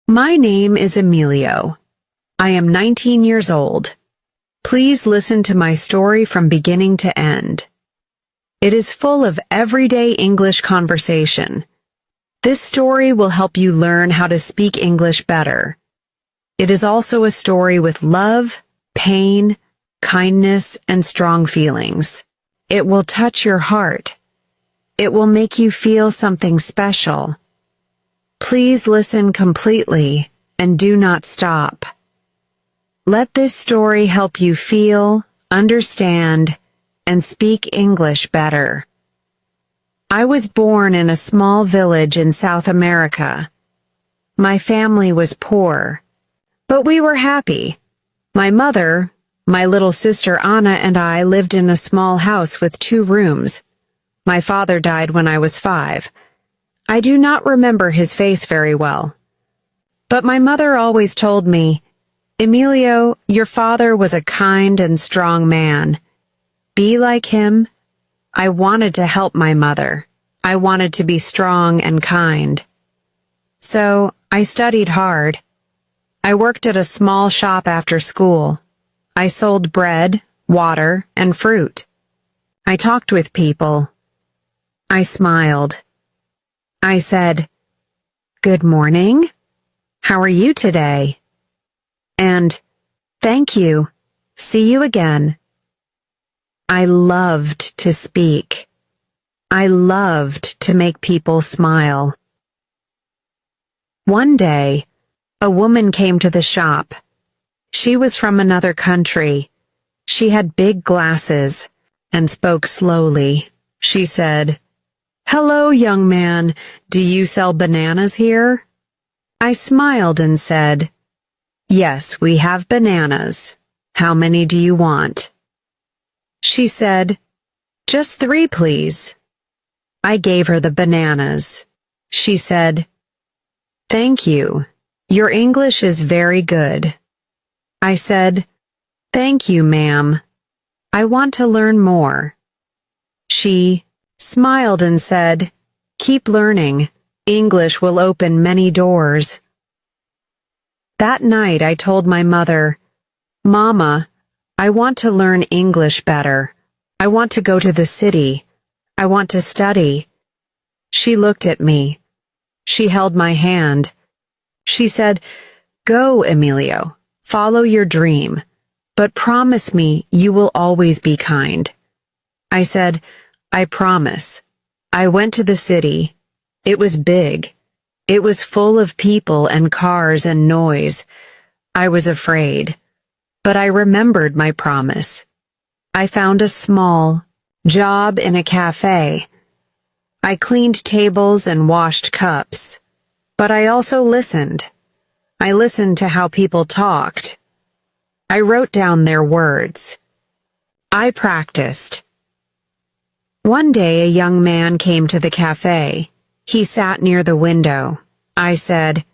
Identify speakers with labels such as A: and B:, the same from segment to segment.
A: My name is Emilio. I am 19 years old. Please listen to my story from beginning to end. It is full of everyday English conversation. This story will help you learn how to speak English better. It is also a story with love, pain, kindness, and strong feelings. It will touch your heart. It will make you feel something special. Please listen completely and do not stop. Let this story help you feel, understand, and speak English better. I was born in a small village in South America. My family was poor, but we were happy. My mother, my little sister Anna, and I lived in a small house with 2 rooms. My father died when I was 5. I do not remember his face very well. But my mother always told me, "Emilio, your father was a kind and strong man. Be like him." I wanted to help my mother. I wanted to be strong and kind. So I studied hard. I worked at a small shop after school. I sold bread, water, and fruit. I talked with people. I smiled. I said, "Good morning. How are you today?" And, "Thank you. See you again." I loved to speak. I loved to make people smile. One day, a woman came to the shop. She was from another country. She had big glasses and spoke slowly. She said, "Hello, young man. Do you sell bananas here?" I smiled and said, "Yes, we have bananas. How many do you want?" She said, "Just 3, please." I gave her the bananas. She said, "Thank you. Your English is very good." I said, "Thank you, ma'am. I want to learn more." She smiled and said, "Keep learning. English will open many doors." That night I told my mother, "Mama, I want to learn English better. I want to go to the city. I want to study." She looked at me. She held my hand. She said, "Go, Emilio. Follow your dream. But promise me you will always be kind." I said, "I promise." I went to the city. It was big. It was full of people and cars and noise. I was afraid. But I remembered my promise. I found a small job in a cafe. I cleaned tables and washed cups. But I also listened. I listened to how people talked. I wrote down their words. I practiced. One day a young man came to the cafe. He sat near the window. I said,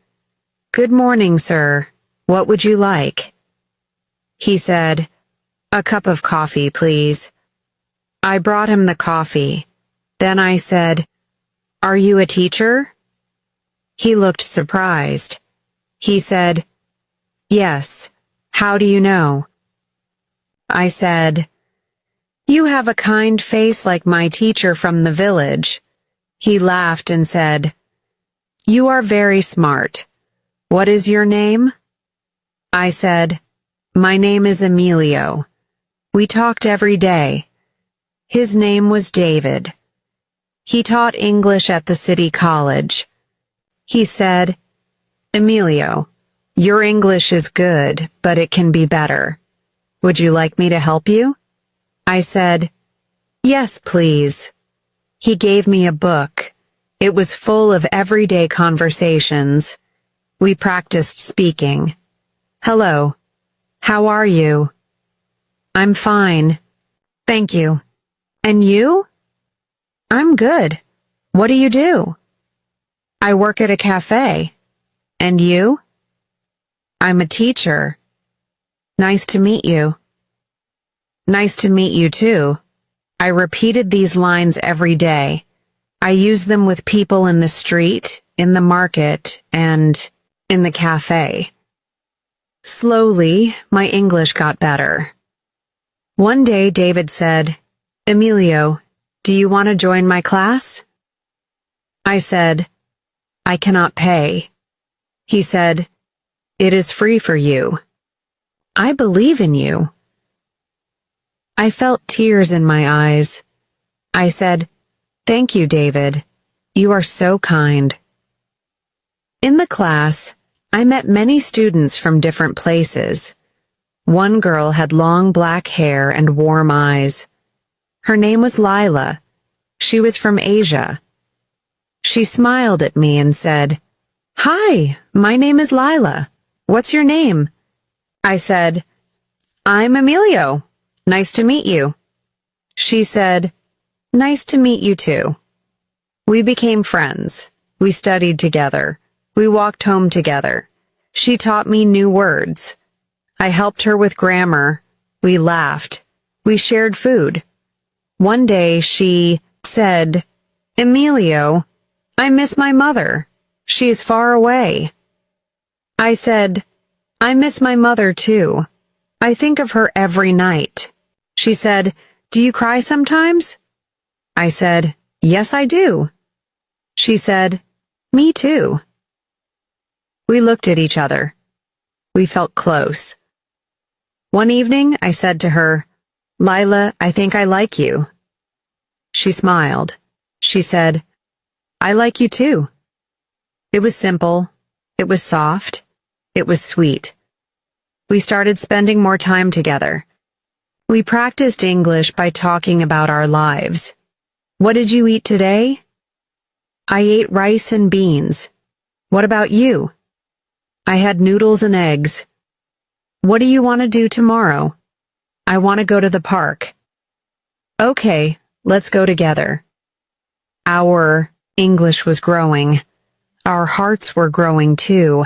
A: "Good morning, sir. What would you like?" He said, "A cup of coffee, please." I brought him the coffee. Then I said, "Are you a teacher?" He looked surprised. He said, "Yes. How do you know?" I said, "You have a kind face like my teacher from the village." He laughed and said, "You are very smart. What is your name?" I said, "My name is Emilio." We talked every day. His name was David. He taught English at the city college. He said, "Emilio, your English is good, but it can be better. Would you like me to help you?" I said, "Yes, please." He gave me a book. It was full of everyday conversations. We practiced speaking. "Hello. How are you?" "I'm fine. Thank you." "And you?" "I'm good. What do you do?" "I work at a cafe." "And you?" "I'm a teacher." "Nice to meet you." "Nice to meet you too." I repeated these lines every day. I used them with people in the street, in the market, and in the cafe. Slowly, my English got better. One day, David said, "Emilio, do you want to join my class?" I said, "I cannot pay." He said, "It is free for you. I believe in you." I felt tears in my eyes. I said, "Thank you, David. You are so kind." In the class, I met many students from different places. One girl had long black hair and warm eyes. Her name was Lila. She was from Asia. She smiled at me and said, "Hi, my name is Lila. What's your name?" I said, "I'm Emilio. Nice to meet you." She said, "Nice to meet you too." We became friends. We studied together. We walked home together. She taught me new words. I helped her with grammar. We laughed. We shared food. One day she said, "Emilio, I miss my mother. She is far away." I said, "I miss my mother too. I think of her every night." She said, "Do you cry sometimes?" I said, "Yes, I do." She said, "Me too." We looked at each other. We felt close. One evening, I said to her, "Lila, I think I like you." She smiled. She said, "I like you too." It was simple. It was soft. It was sweet. We started spending more time together. We practiced English by talking about our lives. "What did you eat today?" "I ate rice and beans." "What about you?" "I had noodles and eggs." "What do you want to do tomorrow?" "I want to go to the park." "Okay, let's go together." Our English was growing. Our hearts were growing too.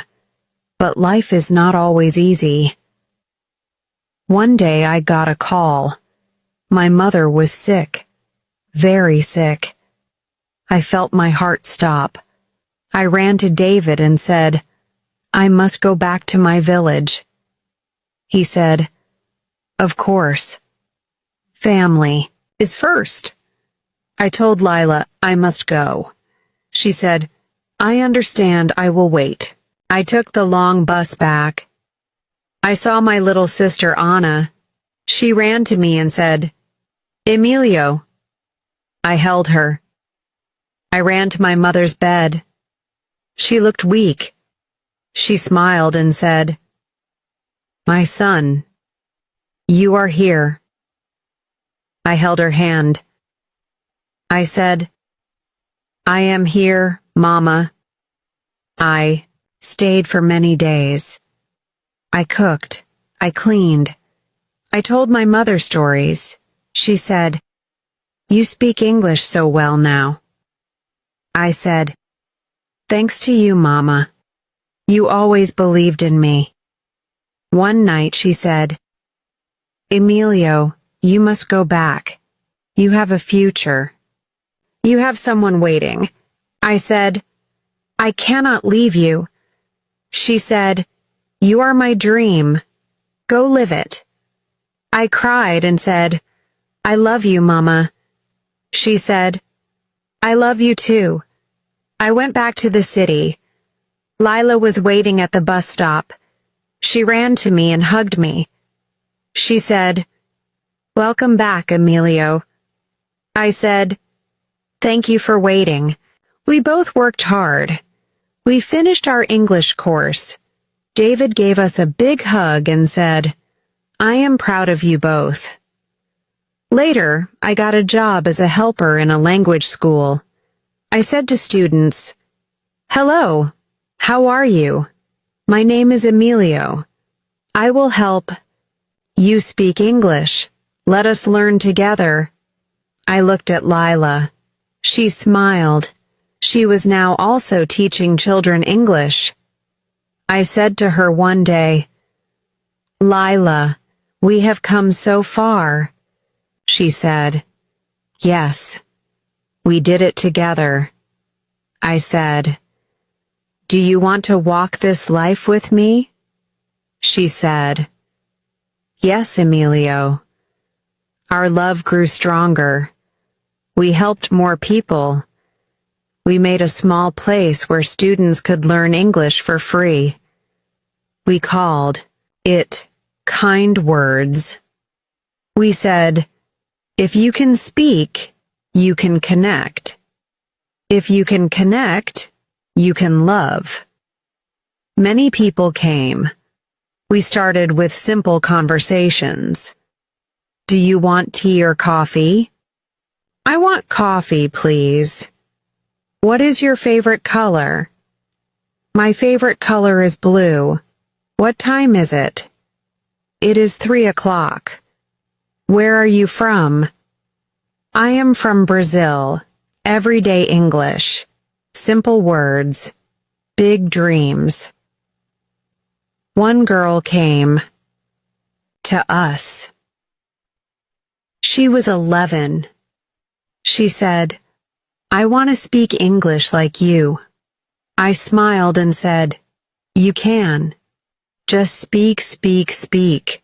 A: But life is not always easy. One day I got a call. My mother was sick. Very sick. I felt my heart stop. I ran to David and said, "I must go back to my village." He said, "Of course. Family is first." I told Lila I must go. She said, "I understand, I will wait." I took the long bus back. I saw my little sister Anna. She ran to me and said, "Emilio." I held her. I ran to my mother's bed. She looked weak. She smiled and said, "My son, you are here." I held her hand. I said, "I am here, Mama." I stayed for many days. I cooked. I cleaned. I told my mother stories. She said, "You speak English so well now." I said, "Thanks to you, Mama. You always believed in me." One night she said, "Emilio, you must go back. You have a future. You have someone waiting." I said, "I cannot leave you." She said, "You are my dream. Go live it." I cried and said, "I love you, Mama." She said, "I love you too." I went back to the city. Lila was waiting at the bus stop. She ran to me and hugged me. She said, "Welcome back, Emilio." I said, "Thank you for waiting." We both worked hard. We finished our English course. David gave us a big hug and said, "I am proud of you both." Later, I got a job as a helper in a language school. I said to students, "Hello, how are you? My name is Emilio. I will help you speak English. Let us learn together." I looked at Lila. She smiled. She was now also teaching children English. I said to her one day, "Lila, we have come so far." She said, "Yes, we did it together." I said, Do you want to walk this life with me? She said. Yes, Emilio. Our love grew stronger. We helped more people. We made a small place where students could learn English for free. We called it Kind Words. We said, if you can speak, you can connect. If you can connect, you can love. Many people came. We started with simple conversations. Do you want tea or coffee? I want coffee, please. What is your favorite color? My favorite color is blue. What time is it? It is 3 o'clock. Where are you from? I am from Brazil. Everyday English. Simple words. Big dreams. One girl came to us. She was 11. She said, I want to speak English like you. I smiled and said, you can. Just speak, speak, speak.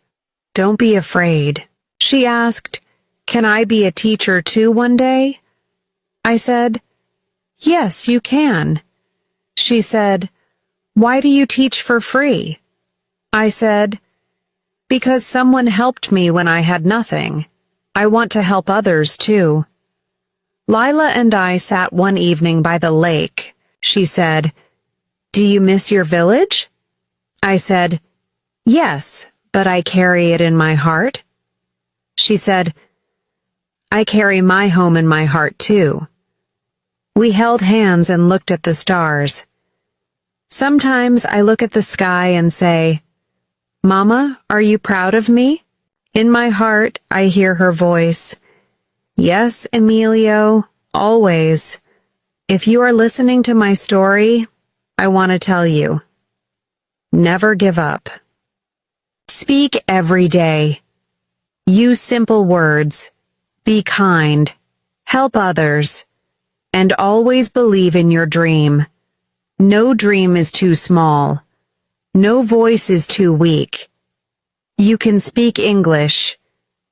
A: Don't be afraid. She asked, can I be a teacher too one day? I said, yes, you can. She said, why do you teach for free? I said, because someone helped me when I had nothing. I want to help others too. Lila and I sat one evening by the lake. She said, do you miss your village? I said, yes, but I carry it in my heart. She said, I carry my home in my heart too. We held hands and looked at the stars. Sometimes I look at the sky and say, Mama, are you proud of me? In my heart, I hear her voice. Yes, Emilio, always. If you are listening to my story, I want to tell you. Never give up. Speak every day. Use simple words. Be kind. Help others. And always believe in your dream. No dream is too small. No voice is too weak. You can speak English.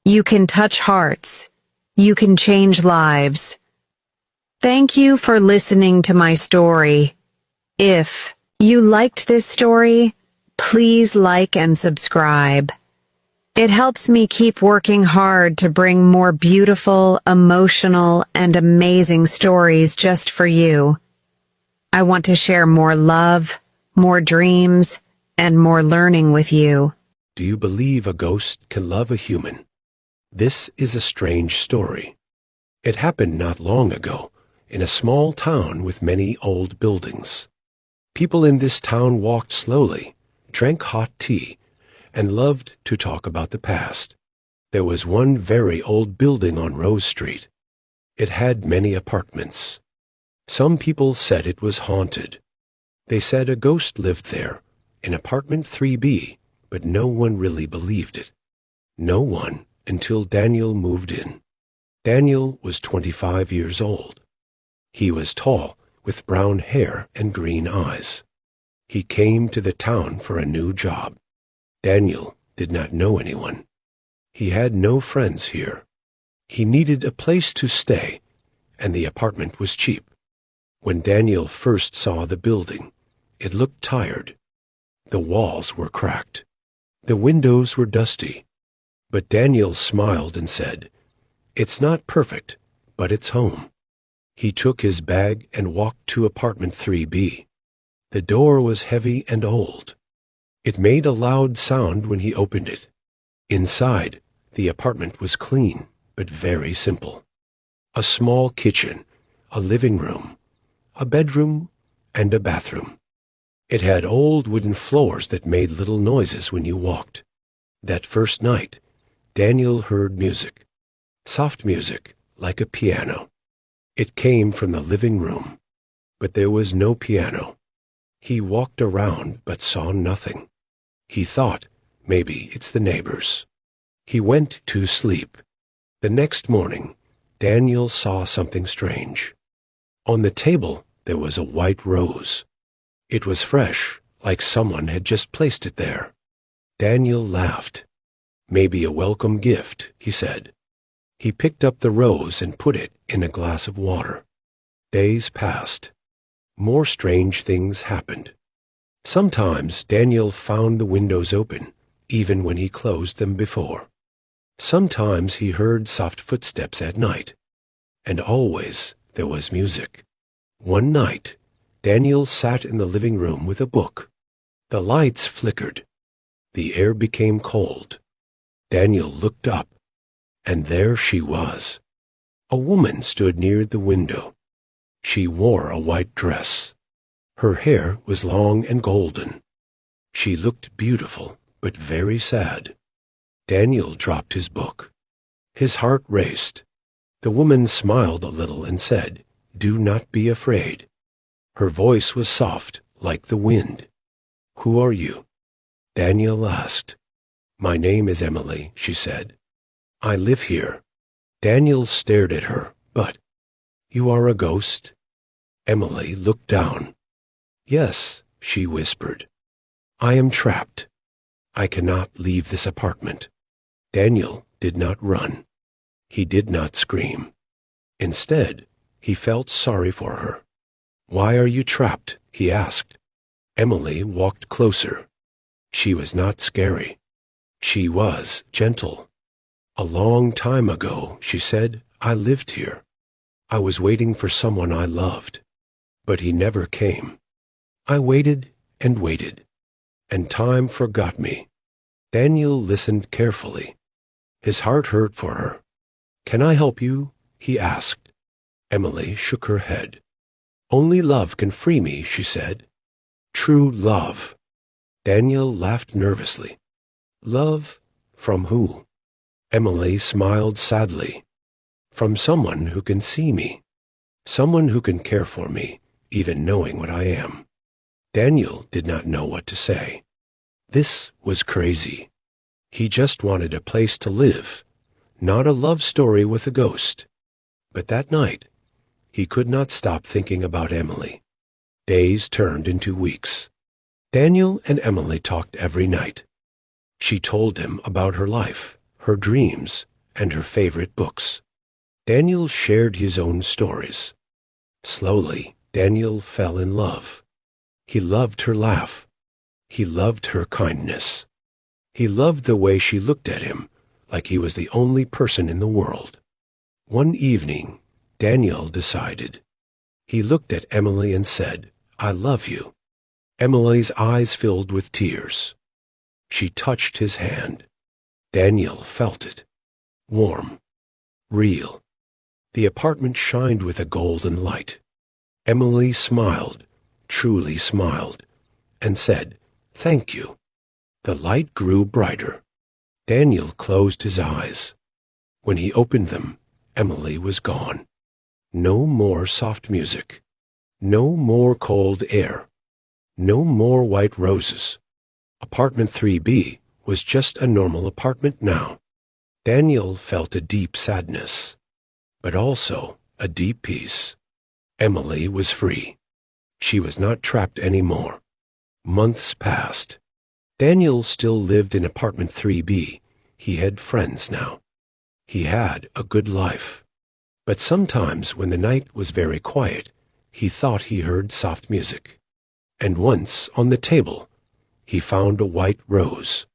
A: You can touch hearts. You can change lives. Thank you for listening to my story. If you liked this story, please like and subscribe. It helps me keep working hard to bring more beautiful, emotional, and amazing stories just for you. I want to share more love, more dreams, and more learning with you.
B: Do you believe a ghost can love a human? This is a strange story. It happened not long ago in a small town with many old buildings. People in this town walked slowly, drank hot tea, and loved to talk about the past. There was one very old building on Rose Street. It had many apartments. Some people said it was haunted. They said a ghost lived there, in apartment 3B, but no one really believed it. No one until Daniel moved in. Daniel was 25 years old. He was tall, with brown hair and green eyes. He came to the town for a new job. Daniel did not know anyone. He had no friends here. He needed a place to stay, and the apartment was cheap. When Daniel first saw the building, it looked tired. The walls were cracked. The windows were dusty. But Daniel smiled and said, "It's not perfect, but it's home." He took his bag and walked to apartment 3B. The door was heavy and old. It made a loud sound when he opened it. Inside, the apartment was clean, but very simple. A small kitchen, a living room, a bedroom, and a bathroom. It had old wooden floors that made little noises when you walked. That first night, Daniel heard music. Soft music, like a piano. It came from the living room, but there was no piano. He walked around but saw nothing. He thought, maybe it's the neighbors. He went to sleep. The next morning, Daniel saw something strange. On the table, there was a white rose. It was fresh, like someone had just placed it there. Daniel laughed. "Maybe a welcome gift," he said. He picked up the rose and put it in a glass of water. Days passed. More strange things happened. Sometimes Daniel found the windows open, even when he closed them before. Sometimes he heard soft footsteps at night. And always there was music. One night, Daniel sat in the living room with a book. The lights flickered. The air became cold. Daniel looked up, and there she was. A woman stood near the window. She wore a white dress. Her hair was long and golden. She looked beautiful, but very sad. Daniel dropped his book. His heart raced. The woman smiled a little and said, "Do not be afraid." Her voice was soft, like the wind. "Who are you?" Daniel asked. "My name is Emily," she said. "I live here." Daniel stared at her. "But you are a ghost?" Emily looked down. "Yes," she whispered. "I am trapped. I cannot leave this apartment." Daniel did not run. He did not scream. Instead, he felt sorry for her. "Why are you trapped?" he asked. Emily walked closer. She was not scary. She was gentle. "A long time ago," she said, "I lived here. I was waiting for someone I loved. But he never came. I waited and waited, and time forgot me." Daniel listened carefully. His heart hurt for her. "Can I help you?" he asked. Emily shook her head. "Only love can free me," she said. "True love." Daniel laughed nervously. "Love from who?" Emily smiled sadly. "From someone who can see me. Someone who can care for me, even knowing what I am." Daniel did not know what to say. This was crazy. He just wanted a place to live, not a love story with a ghost. But that night, he could not stop thinking about Emily. Days turned into weeks. Daniel and Emily talked every night. She told him about her life, her dreams, and her favorite books. Daniel shared his own stories. Slowly, Daniel fell in love. He loved her laugh. He loved her kindness. He loved the way she looked at him, like he was the only person in the world. One evening, Daniel decided. He looked at Emily and said, "I love you." Emily's eyes filled with tears. She touched his hand. Daniel felt it. Warm. Real. The apartment shined with a golden light. Emily smiled, truly smiled, and said, "Thank you." The light grew brighter. Daniel closed his eyes. When he opened them, Emily was gone. No more soft music. No more cold air. No more white roses. Apartment 3B was just a normal apartment now. Daniel felt a deep sadness, but also a deep peace. Emily was free. She was not trapped anymore. Months passed. Daniel still lived in apartment 3B. He had friends now. He had a good life. But sometimes when the night was very quiet, he thought he heard soft music. And once on the table, he found a white rose.